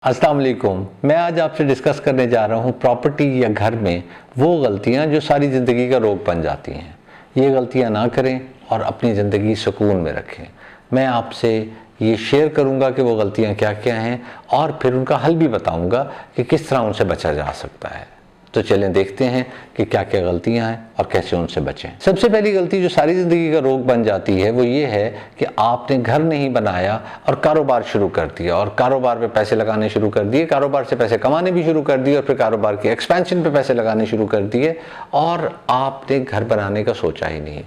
अस्सलाम वालेकुम। मैं आज आपसे डिस्कस करने जा रहा हूँ प्रॉपर्टी या घर में वो गलतियाँ जो सारी ज़िंदगी का रोग बन जाती हैं। ये गलतियाँ ना करें और अपनी ज़िंदगी सुकून में रखें। मैं आपसे ये शेयर करूँगा कि वो गलतियाँ क्या क्या हैं और फिर उनका हल भी बताऊँगा कि किस तरह उनसे बचा जा सकता है। तो चलें देखते हैं कि क्या क्या गलतियां हैं और कैसे उनसे बचें। सबसे पहली गलती जो सारी ज़िंदगी का रोग बन जाती है वो ये है कि आपने घर नहीं बनाया और कारोबार शुरू कर दिया और कारोबार पे पैसे लगाने शुरू कर दिए, कारोबार से पैसे कमाने भी शुरू कर दिए और फिर कारोबार के एक्सपेंशन पे पैसे लगाने शुरू कर दिए और आपने घर बनाने का सोचा ही नहीं।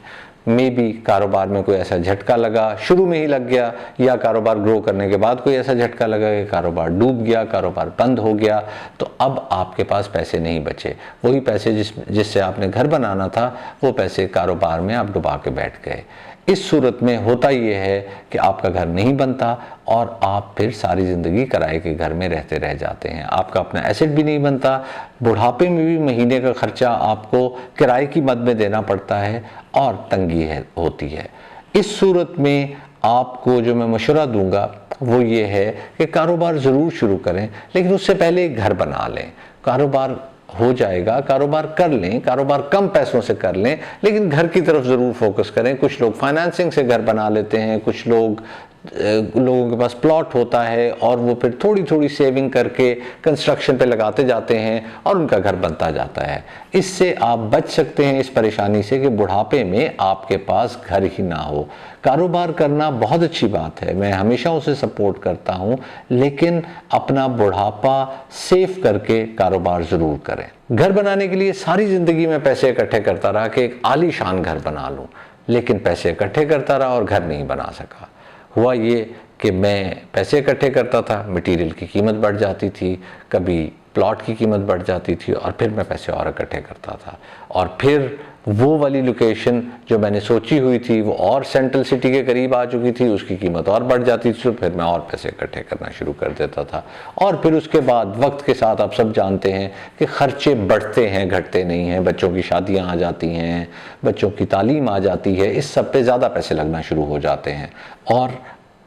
मे बी कारोबार में कोई ऐसा झटका लगा, शुरू में ही लग गया, या कारोबार ग्रो करने के बाद कोई ऐसा झटका लगा कि कारोबार डूब गया, कारोबार बंद हो गया, तो अब आपके पास पैसे नहीं बचे। वही पैसे जिससे आपने घर बनाना था वो पैसे कारोबार में आप डुबा के बैठ गए। इस सूरत में होता ये है कि आपका घर नहीं बनता और आप फिर सारी ज़िंदगी किराए के घर में रहते रह जाते हैं। आपका अपना एसेट भी नहीं बनता, बुढ़ापे में भी महीने का खर्चा आपको किराए की मद में देना पड़ता है और तंगी होती है। इस सूरत में आपको जो मैं मशवरा दूंगा वो ये है कि कारोबार ज़रूर शुरू करें, लेकिन उससे पहले एक घर बना लें। कारोबार हो जाएगा, कारोबार कर लें, कारोबार कम पैसों से कर लें, लेकिन घर की तरफ ज़रूर फोकस करें। कुछ लोग फाइनेंसिंग से घर बना लेते हैं, कुछ लोगों के पास प्लॉट होता है और वो फिर थोड़ी थोड़ी सेविंग करके कंस्ट्रक्शन पे लगाते जाते हैं और उनका घर बनता जाता है। इससे आप बच सकते हैं इस परेशानी से कि बुढ़ापे में आपके पास घर ही ना हो। कारोबार करना बहुत अच्छी बात है, मैं हमेशा उसे सपोर्ट करता हूँ, लेकिन अपना बुढ़ापा सेव करके कारोबार ज़रूर करें। घर बनाने के लिए सारी ज़िंदगी में पैसे इकट्ठे करता रहा कि एक आलीशान घर बना लूँ, लेकिन पैसे इकट्ठे करता रहा और घर नहीं बना सका। हुआ ये कि मैं पैसे इकट्ठे करता था, मटेरियल की कीमत बढ़ जाती थी, कभी प्लॉट की कीमत बढ़ जाती थी और फिर मैं पैसे और इकट्ठे करता था और फिर वो वाली लोकेशन जो मैंने सोची हुई थी वो और सेंट्रल सिटी के करीब आ चुकी थी, उसकी कीमत और बढ़ जाती थी, तो फिर मैं और पैसे इकट्ठे करना शुरू कर देता था। और फिर उसके बाद वक्त के साथ आप सब जानते हैं कि खर्चे बढ़ते हैं, घटते नहीं हैं। बच्चों की शादियां आ जाती हैं, बच्चों की तालीम आ जाती है, इस सब पे ज़्यादा पैसे लगना शुरू हो जाते हैं और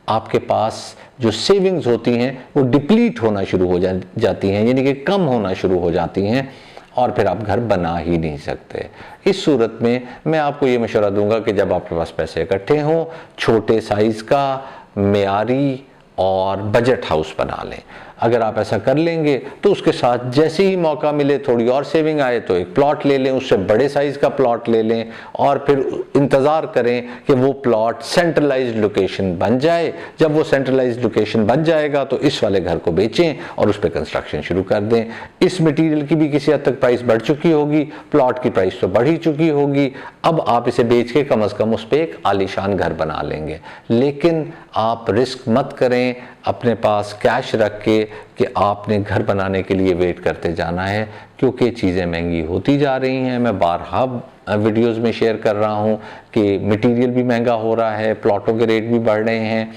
आपके पास जो सेविंग्स होती हैं वो डिप्लीट होना शुरू हो जाती हैं, यानी कि कम होना शुरू हो जाती हैं और फिर आप घर बना ही नहीं सकते। इस सूरत में मैं आपको ये मशवरा दूंगा कि जब आपके पास पैसे इकट्ठे हों, छोटे साइज़ का मेयारी और बजट हाउस बना लें। अगर आप ऐसा कर लेंगे तो उसके साथ जैसे ही मौका मिले, थोड़ी और सेविंग आए तो एक प्लॉट ले लें, उससे बड़े साइज़ का प्लॉट ले लें और फिर इंतज़ार करें कि वो प्लॉट सेंट्रलाइज्ड लोकेशन बन जाए। जब वो सेंट्रलाइज्ड लोकेशन बन जाएगा तो इस वाले घर को बेचें और उस पर कंस्ट्रक्शन शुरू कर दें। इस मटीरियल की भी किसी हद तक प्राइस बढ़ चुकी होगी, प्लॉट की प्राइस तो बढ़ ही चुकी होगी। अब आप इसे बेच के कम से कम उस पर एक आलीशान घर बना लेंगे, लेकिन आप रिस्क मत करें अपने पास कैश रख के कि आपने घर बनाने के लिए वेट करते जाना है, क्योंकि चीज़ें महंगी होती जा रही हैं। मैं बारहा वीडियोस में शेयर कर रहा हूं कि मटेरियल भी महंगा हो रहा है, प्लॉटों के रेट भी बढ़ रहे हैं।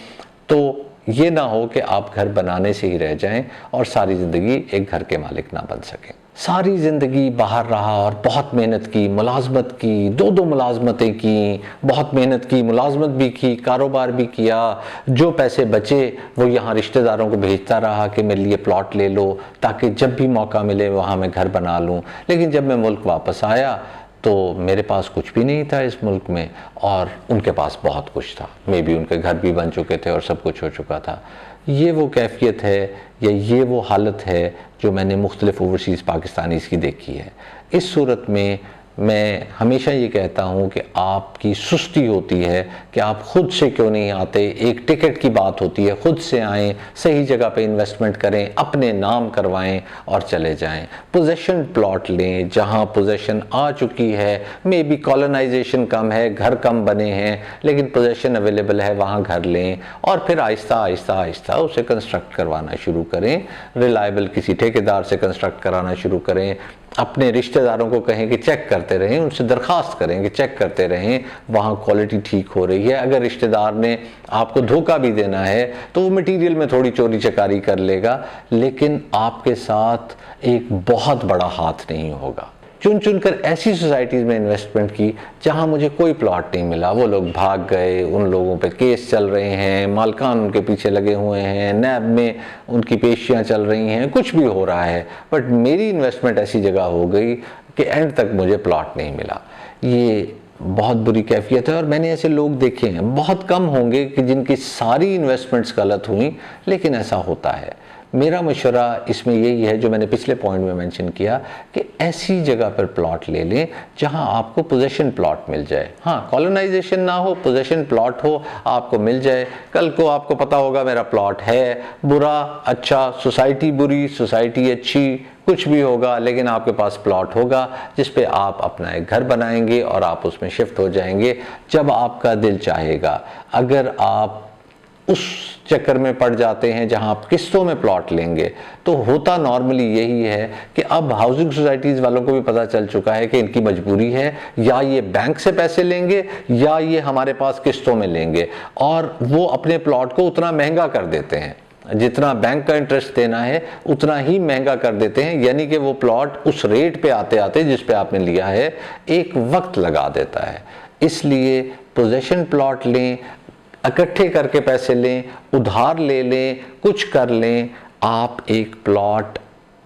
तो ये ना हो कि आप घर बनाने से ही रह जाएं और सारी ज़िंदगी एक घर के मालिक ना बन सकें। सारी ज़िंदगी बाहर रहा और बहुत मेहनत की, मुलाजमत की, दो मुलाजमतें की, बहुत मेहनत की, मुलाजमत भी की, कारोबार भी किया। जो पैसे बचे वो यहाँ रिश्तेदारों को भेजता रहा कि मेरे लिए प्लॉट ले लो ताकि जब भी मौका मिले वहाँ मैं घर बना लूँ। लेकिन जब मैं मुल्क वापस आया तो मेरे पास कुछ भी नहीं था इस मुल्क में और उनके पास बहुत कुछ था। मे बी उनके घर भी बन चुके थे और सब कुछ हो चुका था। ये वो कैफियत है या ये वो हालत है जो मैंने मुख्तलिफ ओवरसीज़ पाकिस्तानीज़ की देखी है। इस सूरत में मैं हमेशा ये कहता हूँ कि आपकी सुस्ती होती है कि आप ख़ुद से क्यों नहीं आते। एक टिकट की बात होती है, ख़ुद से आएँ, सही जगह पे इन्वेस्टमेंट करें, अपने नाम करवाएं और चले जाएं। पोजेशन प्लॉट लें जहाँ पोजेशन आ चुकी है, मे बी कॉलोनाइजेशन कम है, घर कम बने हैं, लेकिन पोजेशन अवेलेबल है, वहाँ घर लें और फिर आहिस्ता आहिस्ता आहिस्ता उसे कंस्ट्रक्ट करवाना शुरू करें। रिलायबल किसी ठेकेदार से कंस्ट्रक्ट कराना शुरू करें। अपने रिश्तेदारों को कहें कि चेक करते रहें, उनसे दरख्वास्त करें कि चेक करते रहें वहाँ क्वालिटी ठीक हो रही है। अगर रिश्तेदार ने आपको धोखा भी देना है तो वो मटेरियल में थोड़ी चोरी चकारी कर लेगा, लेकिन आपके साथ एक बहुत बड़ा हाथ नहीं होगा। चुन चुन कर ऐसी सोसाइटीज़ में इन्वेस्टमेंट की जहां मुझे कोई प्लॉट नहीं मिला। वो लोग भाग गए, उन लोगों पे केस चल रहे हैं, मालकान उनके पीछे लगे हुए हैं, नैब में उनकी पेशियां चल रही हैं, कुछ भी हो रहा है, बट मेरी इन्वेस्टमेंट ऐसी जगह हो गई कि एंड तक मुझे प्लॉट नहीं मिला। ये बहुत बुरी कैफियत है और मैंने ऐसे लोग देखे हैं, बहुत कम होंगे कि जिनकी सारी इन्वेस्टमेंट्स गलत हुई, लेकिन ऐसा होता है। मेरा मशवरा इसमें यही है जो मैंने पिछले पॉइंट में मेंशन किया कि ऐसी जगह पर प्लॉट ले लें जहां आपको पोजेशन प्लॉट मिल जाए। हाँ, कॉलोनाइजेशन ना हो, पोजेशन प्लॉट हो, आपको मिल जाए। कल को आपको पता होगा मेरा प्लॉट है, बुरा अच्छा, सोसाइटी बुरी सोसाइटी अच्छी, कुछ भी होगा, लेकिन आपके पास प्लॉट होगा जिस पे आप अपना एक घर बनाएंगे और आप उसमें शिफ्ट हो जाएंगे जब आपका दिल चाहेगा। अगर आप उस चक्कर में पड़ जाते हैं जहां आप किस्तों में प्लॉट लेंगे, तो होता नॉर्मली यही है कि अब हाउसिंग सोसाइटीज़ वालों को भी पता चल चुका है कि इनकी मजबूरी है, या ये बैंक से पैसे लेंगे या ये हमारे पास किस्तों में लेंगे, और वो अपने प्लॉट को उतना महंगा कर देते हैं, जितना बैंक का इंटरेस्ट देना है उतना ही महंगा कर देते हैं। यानी कि वो प्लॉट उस रेट पे आते आते जिस पे आपने लिया है एक वक्त लगा देता है। इसलिए पोजेशन प्लॉट लें, इकट्ठे करके पैसे लें, उधार ले लें, कुछ कर लें, आप एक प्लॉट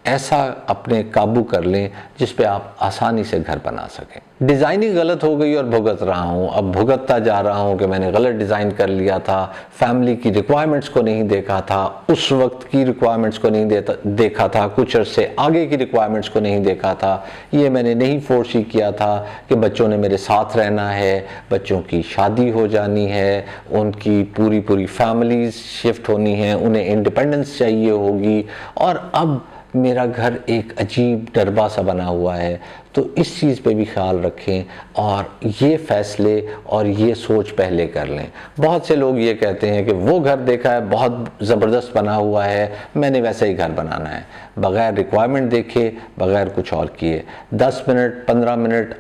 ऐसा अपने काबू कर लें जिस पे आप आसानी से घर बना सकें। डिज़ाइनिंग गलत हो गई और भुगत रहा हूँ, अब भुगतता जा रहा हूँ कि मैंने गलत डिज़ाइन कर लिया था, फैमिली की रिक्वायरमेंट्स को नहीं देखा था, उस वक्त की रिक्वायरमेंट्स को नहीं देखा था, कुछ अरसे आगे की रिक्वायरमेंट्स को नहीं देखा था, ये मैंने नहीं फोर्सी किया था कि बच्चों ने मेरे साथ रहना है, बच्चों की शादी हो जानी है, उनकी पूरी पूरी फैमिलीज शिफ्ट होनी है, उन्हें इंडिपेंडेंस चाहिए होगी, और अब मेरा घर एक अजीब डरबा सा बना हुआ है। तो इस चीज़ पे भी ख्याल रखें और ये फ़ैसले और ये सोच पहले कर लें। बहुत से लोग ये कहते हैं कि वो घर देखा है बहुत ज़बरदस्त बना हुआ है, मैंने वैसा ही घर बनाना है, बग़ैर रिक्वायरमेंट देखे, बग़ैर कुछ और किए। 10 मिनट 15 मिनट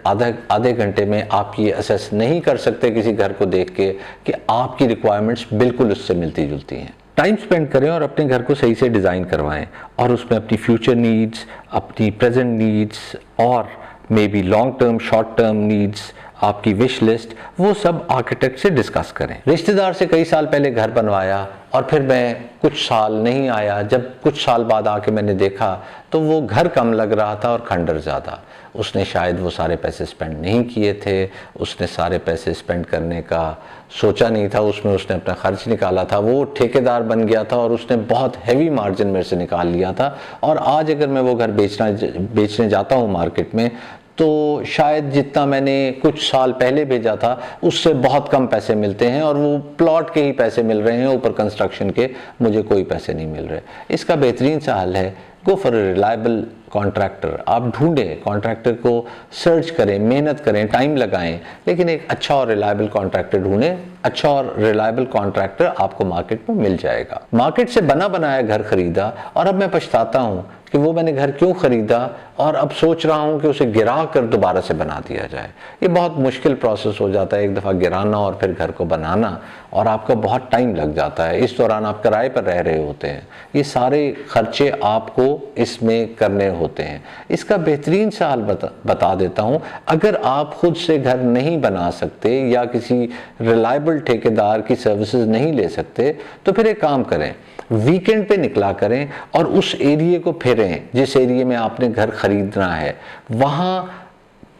आधे घंटे में आप ये असेस नहीं कर सकते किसी घर को देख के कि आपकी रिक्वायरमेंट्स बिल्कुल उससे मिलती जुलती हैं। टाइम स्पेंड करें और अपने घर को सही से डिज़ाइन करवाएं और उसमें अपनी फ्यूचर नीड्स, अपनी प्रेजेंट नीड्स और may be long term short term needs, आपकी विश लिस्ट, वो सब आर्किटेक्ट से डिस्कस करें। रिश्तेदार से कई साल पहले घर बनवाया और फिर मैं कुछ साल नहीं आया, जब कुछ साल बाद आके मैंने देखा तो वो घर कम लग रहा था और खंडर ज़्यादा। उसने शायद वो सारे पैसे स्पेंड नहीं किए थे, उसने सारे पैसे स्पेंड करने का सोचा नहीं था, उसमें उसने अपना खर्च निकाला था, वो ठेकेदार बन गया था और उसने बहुत हैवी मार्जिन मेरे से निकाल लिया था। और आज अगर मैं वो घर बेचने जाता हूँ मार्केट में, तो शायद जितना मैंने कुछ साल पहले भेजा था उससे बहुत कम पैसे मिलते हैं और वो प्लॉट के ही पैसे मिल रहे हैं, ऊपर कंस्ट्रक्शन के मुझे कोई पैसे नहीं मिल रहे। इसका बेहतरीन सा हल है, go for a reliable contractor. आप ढूंढें, कॉन्ट्रैक्टर को सर्च करें, मेहनत करें, टाइम लगाएं, लेकिन एक अच्छा और रिलायबल कॉन्ट्रैक्टर ढूंढें। अच्छा और रिलायबल कॉन्ट्रैक्टर आपको मार्केट में मिल जाएगा। मार्केट से बना बनाया घर खरीदा और अब मैं पछताता हूँ कि वो मैंने घर क्यों खरीदा, और अब सोच रहा हूँ कि उसे गिरा कर दोबारा से बना दिया जाए। ये बहुत मुश्किल प्रोसेस हो जाता है, एक दफ़ा गिराना और फिर घर को बनाना, और आपका बहुत टाइम लग जाता है। इस दौरान आप किराए पर रह रहे होते हैं, ये सारे खर्चे आपको इसमें करने होते हैं। इसका बेहतरीन सा हल बता देता हूँ। अगर आप खुद से घर नहीं बना सकते या किसी रिलायबल ठेकेदार की सर्विसेज नहीं ले सकते, तो फिर एक काम करें, वीकेंड पे निकला करें और उस एरिया को फेरें जिस एरिया में आपने घर खरीदना है। वहाँ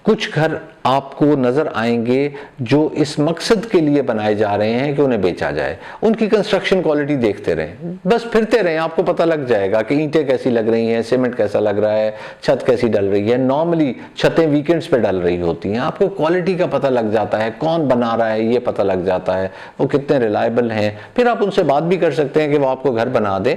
कुछ घर आपको नज़र आएंगे जो इस मकसद के लिए बनाए जा रहे हैं कि उन्हें बेचा जाए। उनकी कंस्ट्रक्शन क्वालिटी देखते रहें, बस फिरते रहें, आपको पता लग जाएगा कि ईंटें कैसी लग रही हैं, सीमेंट कैसा लग रहा है, छत कैसी डल रही है। नॉर्मली छतें वीकेंड्स पे डल रही होती हैं, आपको क्वालिटी का पता लग जाता है, कौन बना रहा है ये पता लग जाता है, वो कितने रिलायबल हैं। फिर आप उनसे बात भी कर सकते हैं कि वो आपको घर बना दें।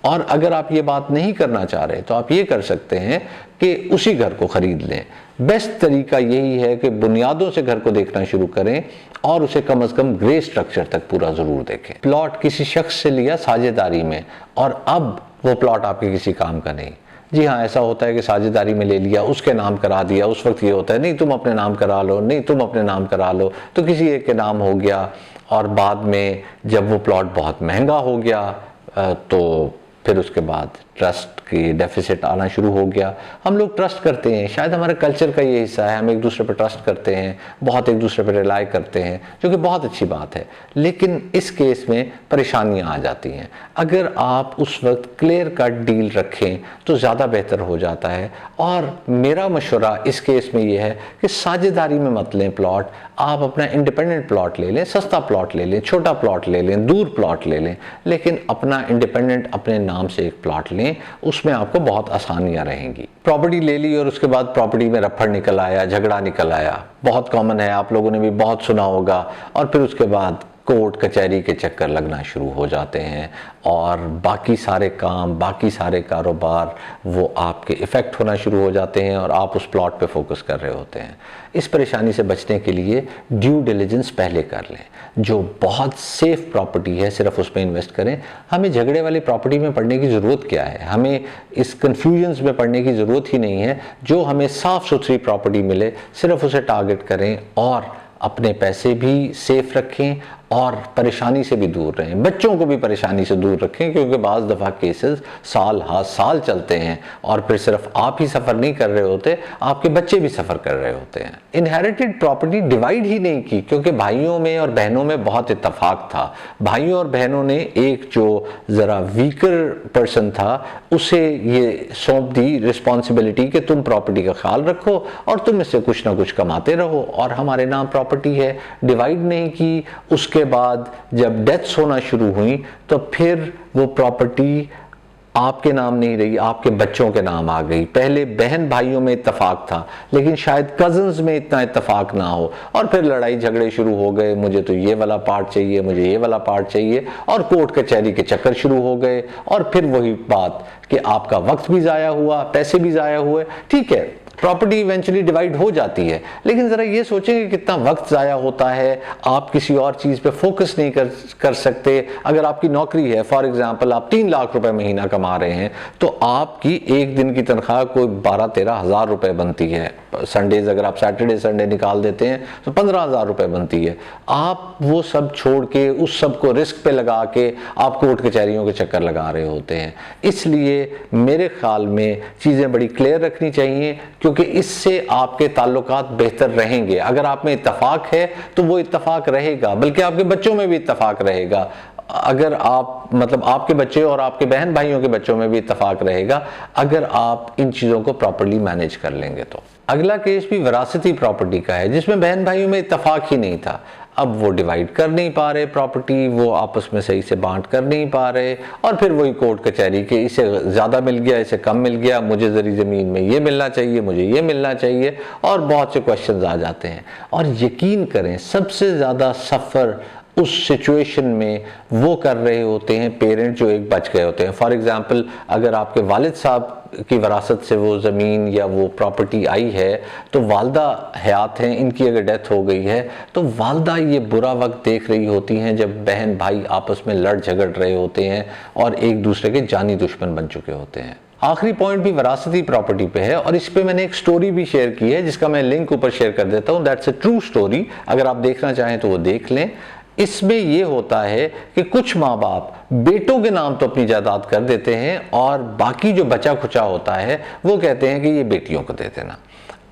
और अगर आप ये बात नहीं करना चाह रहे तो आप ये कर सकते हैं कि उसी घर को खरीद लें। बेस्ट तरीका यही है कि बुनियादों से घर को देखना शुरू करें और उसे कम से कम ग्रे स्ट्रक्चर तक पूरा ज़रूर देखें। प्लॉट किसी शख्स से लिया साझेदारी में और अब वो प्लॉट आपके किसी काम का नहीं। जी हाँ, ऐसा होता है कि साझेदारी में ले लिया, उसके नाम करा दिया, उस वक्त ये होता है नहीं तुम अपने नाम करा लो, नहीं तुम अपने नाम करा लो, तो किसी एक के नाम हो गया और बाद में जब वो प्लॉट बहुत महंगा हो गया तो फिर उसके बाद ट्रस्ट की डेफिसिट आना शुरू हो गया। हम लोग ट्रस्ट करते हैं, शायद हमारे कल्चर का ये हिस्सा है, हम एक दूसरे पर ट्रस्ट करते हैं, बहुत एक दूसरे पर रिलाई करते हैं, जो कि बहुत अच्छी बात है। लेकिन इस केस में परेशानियां आ जाती हैं। अगर आप उस वक्त क्लियर कट डील रखें तो ज़्यादा बेहतर हो जाता है। और मेरा मशवरा इस केस में ये है कि साझेदारी में मत लें प्लॉट, आप अपना इंडिपेंडेंट प्लॉट ले लें, सस्ता प्लॉट ले लें, छोटा प्लॉट ले लें, दूर प्लॉट ले लें, लेकिन अपना इंडिपेंडेंट अपने नाम से एक प्लॉट लें, उसमें आपको बहुत आसानियां रहेंगी। प्रॉपर्टी ले ली और उसके बाद प्रॉपर्टी में रफड़ निकल आया, झगड़ा निकल आया, बहुत कॉमन है, आप लोगों ने भी बहुत सुना होगा। और फिर उसके बाद कोर्ट कचहरी के चक्कर लगना शुरू हो जाते हैं और बाकी सारे काम, बाकी सारे कारोबार वो आपके इफ़ेक्ट होना शुरू हो जाते हैं और आप उस प्लॉट पे फोकस कर रहे होते हैं। इस परेशानी से बचने के लिए ड्यू डिलिजेंस पहले कर लें। जो बहुत सेफ प्रॉपर्टी है सिर्फ उसमें इन्वेस्ट करें। हमें झगड़े वाली प्रॉपर्टी में पड़ने की ज़रूरत क्या है, हमें इस कन्फ्यूजन्स में पड़ने की ज़रूरत ही नहीं है। जो हमें साफ़ सुथरी प्रॉपर्टी मिले सिर्फ उसे टारगेट करें और अपने पैसे भी सेफ रखें और परेशानी से भी दूर रहें। बच्चों को भी परेशानी से दूर रखें, क्योंकि बाज़ दफ़ा केसेस साल हाँ साल चलते हैं और फिर सिर्फ आप ही सफ़र नहीं कर रहे होते, आपके बच्चे भी सफ़र कर रहे होते हैं। इनहेरिटेड प्रॉपर्टी डिवाइड ही नहीं की, क्योंकि भाइयों में और बहनों में बहुत इत्तफाक था। भाइयों और बहनों ने एक जो ज़रा वीकर पर्सन था उसे ये सौंप दी रिस्पॉन्सिबिलिटी कि तुम प्रॉपर्टी का ख्याल रखो और तुम इससे कुछ ना कुछ कमाते रहो और हमारे नाम प्रॉपर्टी है। डिवाइड नहीं की। उसके बाद जब डेथ्स होना शुरू हुई तो फिर वो प्रॉपर्टी आपके नाम नहीं रही, आपके बच्चों के नाम आ गई। पहले बहन भाइयों में इत्तेफाक था, लेकिन शायद कजन्स में इतना इत्तेफाक ना हो और फिर लड़ाई झगड़े शुरू हो गए, मुझे तो ये वाला पार्ट चाहिए, मुझे ये वाला पार्ट चाहिए, और कोर्ट कचहरी के चक्कर शुरू हो गए। और फिर वही बात कि आपका वक्त भी ज़ाया हुआ, पैसे भी ज़ाया हुए। ठीक है, प्रॉपर्टी इवेंचुअली डिवाइड हो जाती है, लेकिन ज़रा ये सोचें कि कितना वक्त ज़ाया होता है, आप किसी और चीज़ पे फोकस नहीं कर सकते। अगर आपकी नौकरी है, फॉर एग्जांपल आप 3 लाख रुपए महीना कमा रहे हैं, तो आपकी एक दिन की तनख्वाह कोई 12-13 हज़ार रुपये बनती है। संडेज अगर आप सैटरडे संडे निकाल देते हैं तो 15 हज़ार रुपये बनती है। आप वो सब छोड़ के उस सब को रिस्क पे लगा के आप कोर्ट कचहरियों के चक्कर लगा रहे होते हैं। इसलिए मेरे ख्याल में चीज़ें बड़ी क्लियर रखनी चाहिए, क्योंकि इससे आपके ताल्लुकात बेहतर रहेंगे। अगर आप में इत्तफाक है तो वो इत्तफाक रहेगा, बल्कि आपके बच्चों में भी इत्तफाक रहेगा। अगर आप मतलब आपके बच्चे और आपके बहन भाइयों के बच्चों में भी इत्तफाक रहेगा, अगर आप इन चीज़ों को प्रॉपर्ली मैनेज कर लेंगे तो। अगला केस भी विरासती प्रॉपर्टी का है, जिसमें बहन भाइयों में इत्तफाक ही नहीं था। अब वो डिवाइड कर नहीं पा रहे प्रॉपर्टी, वो आपस में सही से बांट कर नहीं पा रहे, और फिर वही कोर्ट कचहरी के इसे ज़्यादा मिल गया, इसे कम मिल गया, मुझे ज़री ज़मीन में ये मिलना चाहिए, मुझे ये मिलना चाहिए, और बहुत से क्वेश्चंस आ जाते हैं। और यकीन करें सबसे ज़्यादा सफ़र उस सिचुएशन में वो कर रहे होते हैं पेरेंट जो एक बच गए होते हैं। फॉर एग्जांपल अगर आपके वालिद साहब की विरासत से वो ज़मीन या वो प्रॉपर्टी आई है, तो वालदा हयात हैं, इनकी अगर डेथ हो गई है, तो वालदा ये बुरा वक्त देख रही होती हैं जब बहन भाई आपस में लड़ झगड़ रहे होते हैं और एक दूसरे के जानी दुश्मन बन चुके होते हैं। आखिरी पॉइंट भी विरासती प्रॉपर्टी पे है, और इस पे मैंने एक स्टोरी भी शेयर की है जिसका मैं लिंक ऊपर शेयर कर देता हूँ। दैट्स अ ट्रू स्टोरी, अगर आप देखना चाहें तो वो देख लें। इसमें यह होता है कि कुछ माँ बाप बेटों के नाम तो अपनी जायदाद कर देते हैं और बाकी जो बचा खुचा होता है वो कहते हैं कि ये बेटियों को दे देना।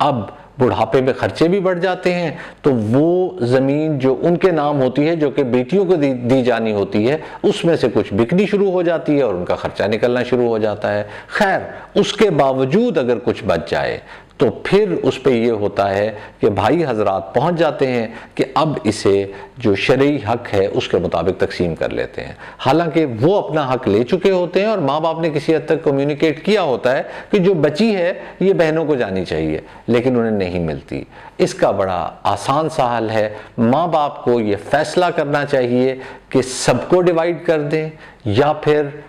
अब बुढ़ापे में खर्चे भी बढ़ जाते हैं, तो वो ज़मीन जो उनके नाम होती है, जो कि बेटियों को दी जानी होती है, उसमें से कुछ बिकनी शुरू हो जाती है और उनका खर्चा निकलना शुरू हो जाता है। खैर, उसके बावजूद अगर कुछ बच जाए तो फिर उस पे ये होता है कि भाई हजरात पहुंच जाते हैं कि अब इसे जो शरई हक है उसके मुताबिक तकसीम कर लेते हैं। हालांकि वो अपना हक ले चुके होते हैं और माँ बाप ने किसी हद तक कम्युनिकेट किया होता है कि जो बची है ये बहनों को जानी चाहिए, लेकिन उन्हें नहीं मिलती। इसका बड़ा आसान सा हल है, माँ बाप को ये फैसला करना चाहिए कि सबको डिवाइड कर दें या फिर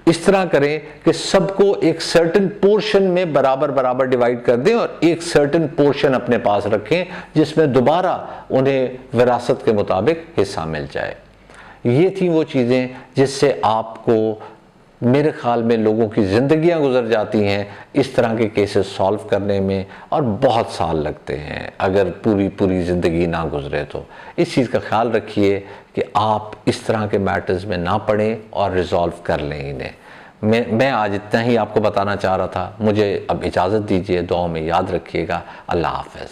इस तरह करें कि सबको एक सर्टेन पोर्शन में बराबर बराबर डिवाइड कर दें और एक सर्टेन पोर्शन अपने पास रखें जिसमें दोबारा उन्हें विरासत के मुताबिक हिस्सा मिल जाए। ये थी वो चीज़ें जिससे आपको, मेरे ख्याल में, लोगों की ज़िंदगियां गुजर जाती हैं इस तरह के केसेस सॉल्व करने में, और बहुत साल लगते हैं अगर पूरी ज़िंदगी ना गुजरे तो। इस चीज़ का ख्याल रखिए कि आप इस तरह के मैटर्स में ना पड़ें और रिज़ॉल्व कर लें इन्हें। मैं आज इतना ही आपको बताना चाह रहा था। मुझे अब इजाज़त दीजिए, दुआओं में याद रखिएगा। अल्लाह हाफ़िज़।